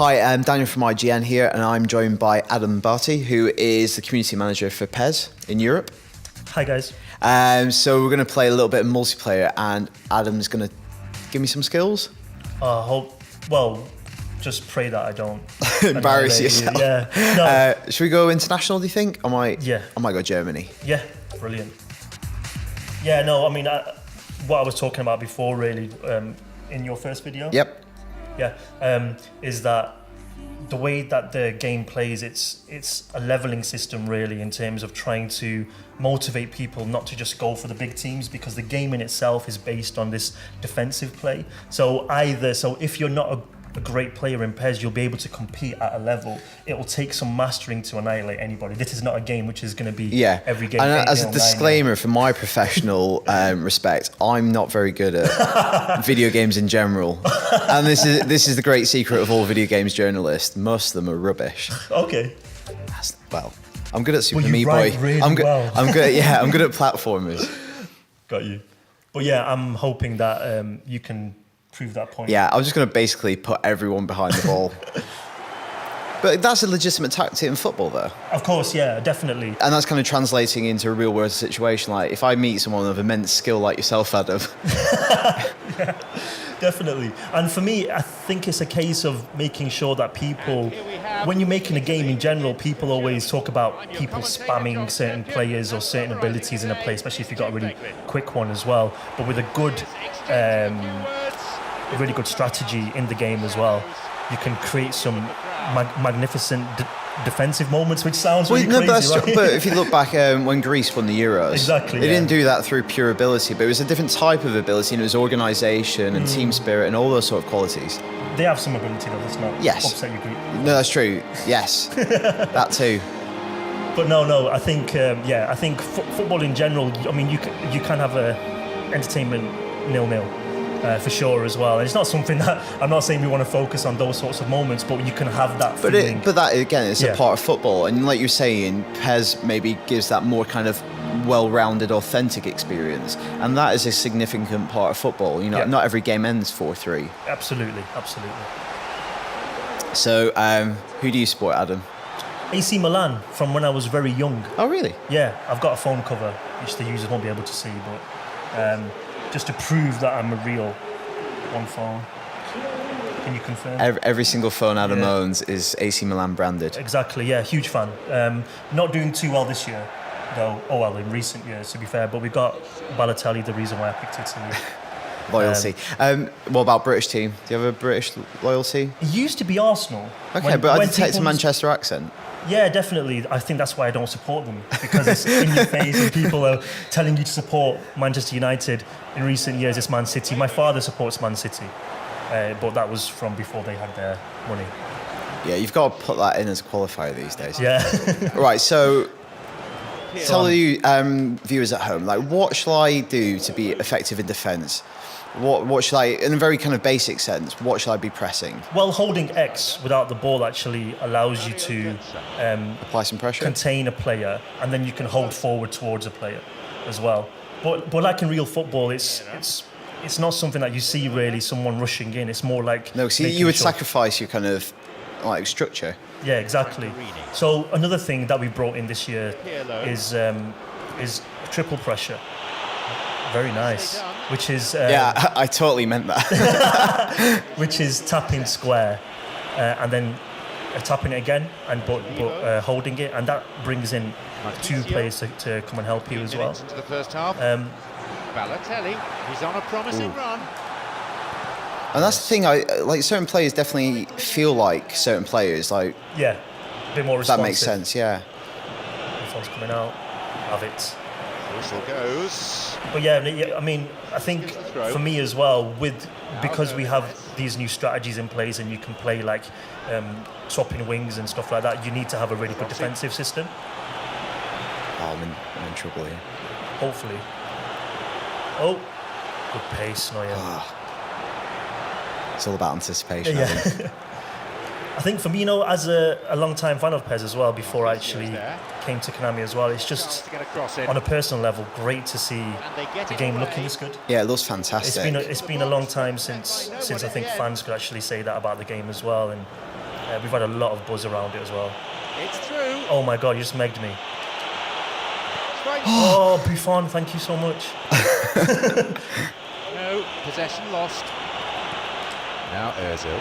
Hi, I'm Daniel from IGN here, and I'm joined by Adam Barty, who is the community manager for PES in Europe. Hi, guys. So we're going to play a little bit of multiplayer, and Adam's going to give me some skills. Just pray that I don't embarrass yourself. Yeah. No. Should we go international, do you think? I might go Germany. Yeah, brilliant. Yeah, no, I mean, what I was talking about before, really, in your first video. Yep. Yeah, is that the way that the game plays, it's a leveling system, really, in terms of trying to motivate people not to just go for the big teams, because the game in itself is based on this defensive play. So if you're not a great player in PES, you'll be able to compete at a level. It will take some mastering to annihilate anybody. This is not a game which is going to be every game. And as a disclaimer, for my professional respect, I'm not very good at video games in general. And this is the great secret of all video games journalists. Most of them are rubbish. Okay. I'm good at Super Meat Boy. Really I'm good at platformers. Got you. But yeah, I'm hoping that you can prove that point. Yeah, I was just going to basically put everyone behind the ball. But that's a legitimate tactic in football, though. Of course, yeah, definitely. And that's kind of translating into a real-world situation. Like, if I meet someone of immense skill like yourself, Adam. Yeah, definitely. And for me, I think it's a case of making sure that people, when you're making a game in general, people always talk about people spamming certain players or certain abilities in a play, especially if you've got a really quick one as well. But with a good, really good strategy in the game as well, you can create some magnificent defensive moments, which sounds really crazy, right? But if you look back when Greece won the Euros, exactly, they didn't do that through pure ability, but it was a different type of ability, and it was organisation and team spirit and all those sort of qualities. They have some ability, though, that's not upset your group. No, that's true. Yes, that too. But no, I think I think football in general, I mean, you can have a entertainment 0-0. For sure as well. And it's not something that I'm not saying we want to focus on those sorts of moments, but you can have that feeling. But that again, it's a part of football, and like you're saying, PES maybe gives that more kind of well-rounded, authentic experience, and that is a significant part of football. You know, not every game ends 4-3. Absolutely. So, who do you support, Adam? AC Milan from when I was very young. Oh, really? Yeah, I've got a phone cover which the users won't be able to see, but. Just to prove that I'm a real one phone. Can you confirm? Every single phone Adam owns is AC Milan branded. Exactly, yeah, huge fan. Not doing too well this year, though. Oh, well, in recent years, to be fair. But we've got Balotelli, the reason why I picked Italy. Loyalty. What about British team? Do you have a British loyalty? It used to be Arsenal. Okay, but I detect a Manchester accent. Yeah, definitely. I think that's why I don't support them, because it's in your face and people are telling you to support Manchester United. In recent years, it's Man City. My father supports Man City, but that was from before they had their money. Yeah, you've got to put that in as a qualifier these days. Yeah. Right, so tell you viewers at home, like, what shall I do to be effective in defence? What should I, in a very kind of basic sense, what should I be pressing? Well, holding X without the ball actually allows you to apply some pressure, contain a player, and then you can hold forward towards a player as well. But like in real football, it's not something that you see really, someone rushing in. It's more like you would sacrifice your kind of like structure. Yeah, exactly. So another thing that we brought in this year is triple pressure. Very nice. Which is I totally meant that. Which is tapping square, and then tapping it again, and but holding it, and that brings in two players to come and help you as well. Into the first half. Balotelli, he's on a promising run. And that's the thing. Like certain players definitely feel like certain players. Like a bit more responsive. That makes sense. Yeah. This one's coming out. Have it. Whistle goes. But I mean, I think for me as well, because we have these new strategies in place, and you can play like swapping wings and stuff like that, you need to have a really good defensive system. Oh, I'm in trouble here. Hopefully. Oh, good pace, Neuer. It's all about anticipation. Yeah. I think for me, as a long-time fan of PES as well, before I actually came to Konami as well, it's just, on a personal level, great to see the game looking this good. Yeah, it looks fantastic. It's been a long time since I think fans could actually say that about the game as well, and We've had a lot of buzz around it as well. It's through. Oh my God, you just megged me. Straight. Oh, Buffon, thank you so much. No, possession lost. Now Ozil.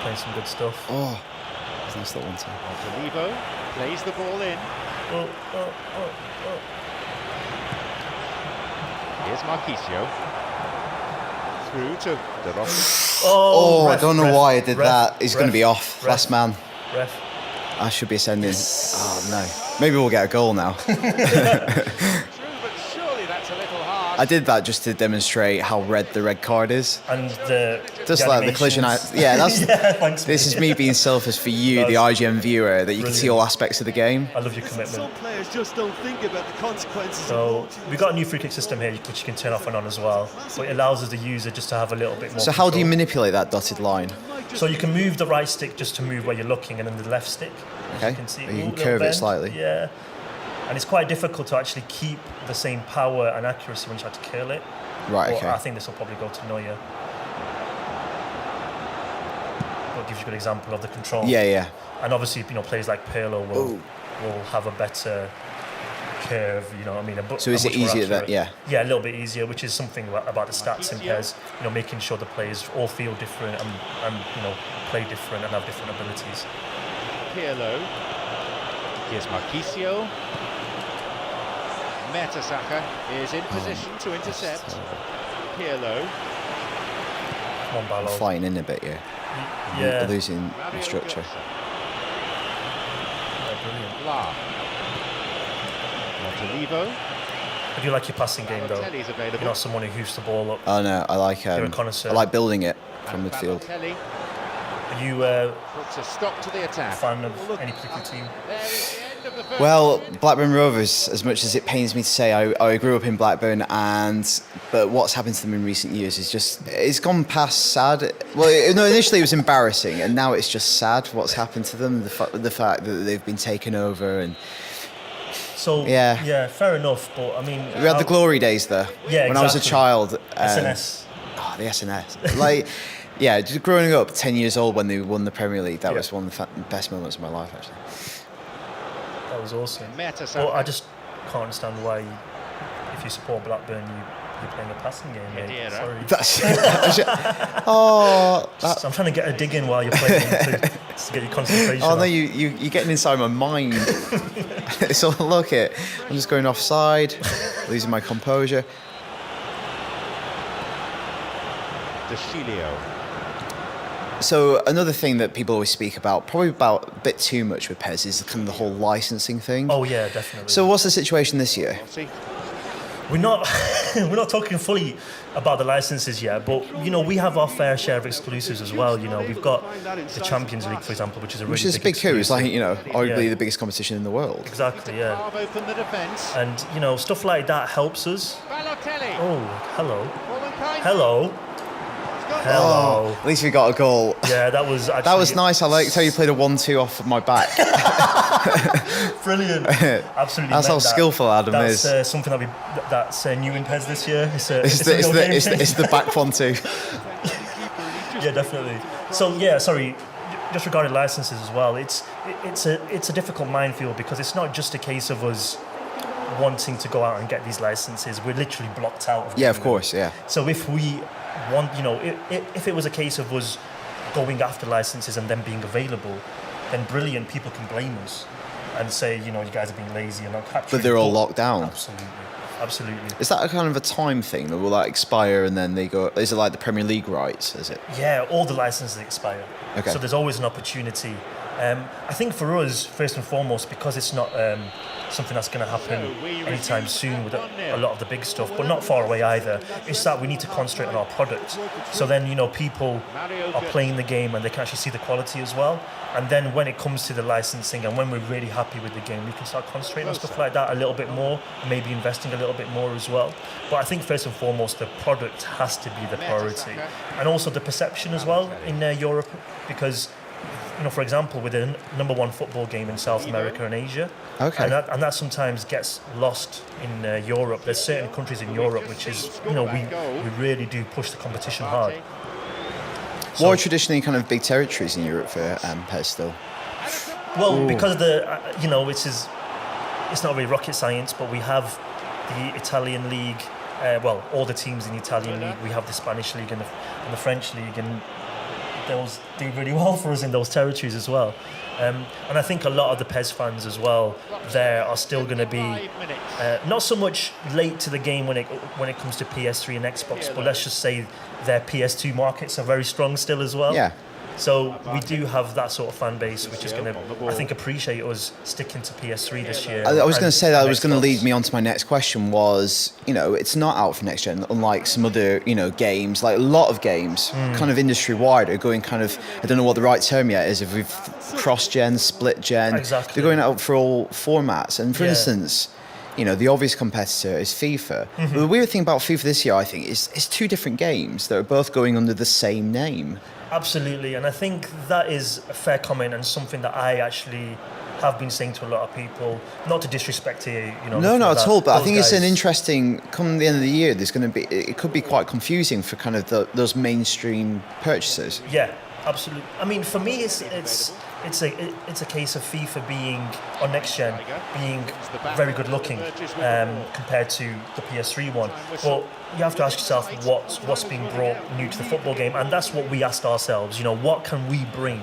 Playing some good stuff. Oh, that's a nice little one too. Montolivo plays the ball in. Oh. Here's Marquisio. Through to De Rossi. Oh, ref, I don't know ref, why I did ref, that. He's going to ref, be off. ref. Last man. Ref. I should be ascending. Oh, no. Maybe we'll get a goal now. True, but surely that's a little hard. I did that just to demonstrate how red the red card is. And the Just like the collision. Yeah, that's. yeah, thanks. This is me being selfish for you, the IGN viewer, that you can see all aspects of the game. I love your commitment. Some players just don't think about the consequences. So we've got a new free kick system here, which you can turn off and on as well. So it allows us, the user, just to have a little bit more. So how do you control. manipulate that dotted line? So you can move the right stick just to move where you're looking, and then the left stick. Okay. You can see. You Ooh, can little curve it bend. slightly. Yeah. And it's quite difficult to actually keep the same power and accuracy when you try to curl it. Right, But okay. I think this will probably go to Neuer. That gives you a good example of the control. Yeah. And obviously, players like Pirlo will have a better curve, you know what I mean? So is it easier that, yeah? Yeah, a little bit easier, which is something about the stats in PES, making sure the players all feel different and play different and have different abilities. Pirlo. Here's Marquisio. Mertesacker is in position to intercept. Pirlo. Come on, Ballo. Flying in a bit, yeah. Yeah. Losing Mario structure. Götze. Yeah, brilliant. La. Montolivo. I do like your passing game, though. Balotelli's available. You're not someone who hooves the ball up. Oh no, I like You're a connoisseur. I like building it from And midfield. Balotelli Are you puts a stop to the a attack. fan of any particular team? There is the end of the first. Well, Blackburn Rovers, as much as it pains me to say, I grew up in Blackburn, but what's happened to them in recent years is it's gone past sad. Well, no, initially it was embarrassing, and now it's just sad what's happened to them. The fact that they've been taken over, and So, Yeah. fair enough, but I mean... we had the glory days there. Yeah, when I was a exactly. child. SNS. Oh, the SNS. Like, yeah, just growing up, 10 years old when they won the Premier League, that was one of the best moments of my life, actually. That was awesome. Mertesacker. But I just can't understand why, if you support Blackburn, you're playing a passing game, mate. Khedira. Sorry. That's, I'm trying to get a dig in while you're playing to get your concentration. oh no, up. you're getting inside my mind. So look it, I'm just going offside, losing my composure. De Chilio. So another thing that people always speak about, probably about a bit too much with PES, is kind of the whole licensing thing. Oh yeah, definitely. So what's the situation this year? Rossi. we're not talking fully about the licenses yet, but we have our fair share of exclusives as well. We've got the Champions League, for example, which is a really Which is big too. It's like, arguably Yeah. the biggest competition in the world. Exactly, yeah. Carve open the defence. And stuff like that helps us. Balotelli. Oh, hello, Fallen kind. hello, hello. At least we got a goal. Yeah, that was actually That was nice. I liked how you played a 1-2 off of my back. brilliant. Absolutely. That's how meant that. skillful Adam That's is. Something that's new in PES this year. It's a It's real game the changer. back 1-2. Yeah, definitely. So yeah, sorry. Just regarding licenses as well, it's a difficult minefield because it's not just a case of us wanting to go out and get these licenses. We're literally blocked out. Yeah, of getting them. course, yeah. So if we want, if it was a case of us going after licenses and them being available, then brilliant. People can blame us and say, you guys are being lazy and not capturing. But they're all locked down. Absolutely. Is that a kind of a time thing? Or will that expire and then they go... Is it like the Premier League rights, is it? Yeah, all the licenses expire. Okay. So there's always an opportunity. I think for us, first and foremost, because it's not something that's going to happen anytime soon with a lot of the big stuff, but not far away either, it's that we need to concentrate on our product. So then, people are playing the game and they can actually see the quality as well. And then when it comes to the licensing and when we're really happy with the game, we can start concentrating on stuff like that a little bit more, maybe investing a little bit more as well. But I think first and foremost, the product has to be the priority. And also the perception as well in Europe, because for example, with the number one football game in South America and Asia, Okay. and that sometimes gets lost in Europe. There's certain countries in Europe which is, we really do push the competition hard. What are traditionally kind of big territories in Europe for PES still? Well, because it's not really rocket science, but we have the Italian league. All the teams in the Italian league. We have the Spanish league and the French league, and those do really well for us in those territories as well. And I think a lot of the PES fans as well there are still going to be not so much late to the game when it comes to PS3 and Xbox, but let's just say their PS2 markets are very strong still as well. Yeah. So we do have that sort of fan base, which is going to, I think, appreciate us sticking to PS3 this year. I was going to say that was going to Xbox. lead me on to my next question was, it's not out for next gen, unlike some other, games, like a lot of games, kind of industry-wide are going kind of, I don't know what the right term yet is, if we've cross-gen, split-gen. Exactly. They're going out for all formats. And for instance, the obvious competitor is FIFA. But the weird thing about FIFA this year, I think, is it's two different games that are both going under the same name. Absolutely, and I think that is a fair comment and something that I actually have been saying to a lot of people. Not to disrespect here, No, not at all. But I think it's an guys- interesting. Come the end of the year, there's going to be. It could be quite confusing for kind of those mainstream purchasers. Yeah, absolutely. I mean, for me, it's a case of FIFA being on next gen being very good looking compared to the PS3 one. But you have to ask yourself what's being brought new to the football game, and that's what we asked ourselves. What can we bring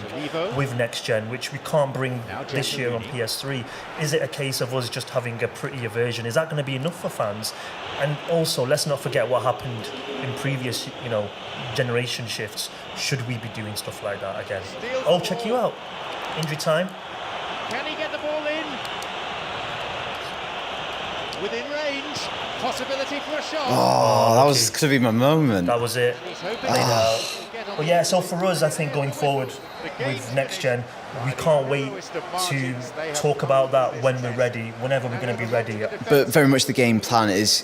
with next gen, which we can't bring this year on PS3? Is it a case of us just having a prettier version? Is that going to be enough for fans? And also, let's not forget what happened in previous, generation shifts. Should we be doing stuff like that again? Oh, check you out. Injury time. Can he get the ball in? Within range. Possibility for a shot. Oh, that was going to be my moment. That was it. He's hoping Played out. But yeah, so for us, I think going forward with next gen, we can't wait to talk about that when we're ready, whenever we're going to be ready. But very much the game plan is,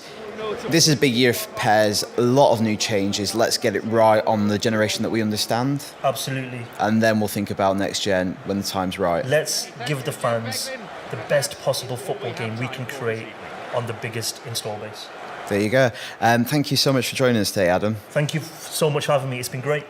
this is a big year for PES, a lot of new changes. Let's get it right on the generation that we understand. Absolutely. And then we'll think about next gen when the time's right. Let's give the fans the best possible football game we can create on the biggest install base. There you go. Thank you so much for joining us today, Adam. Thank you so much for having me. It's been great.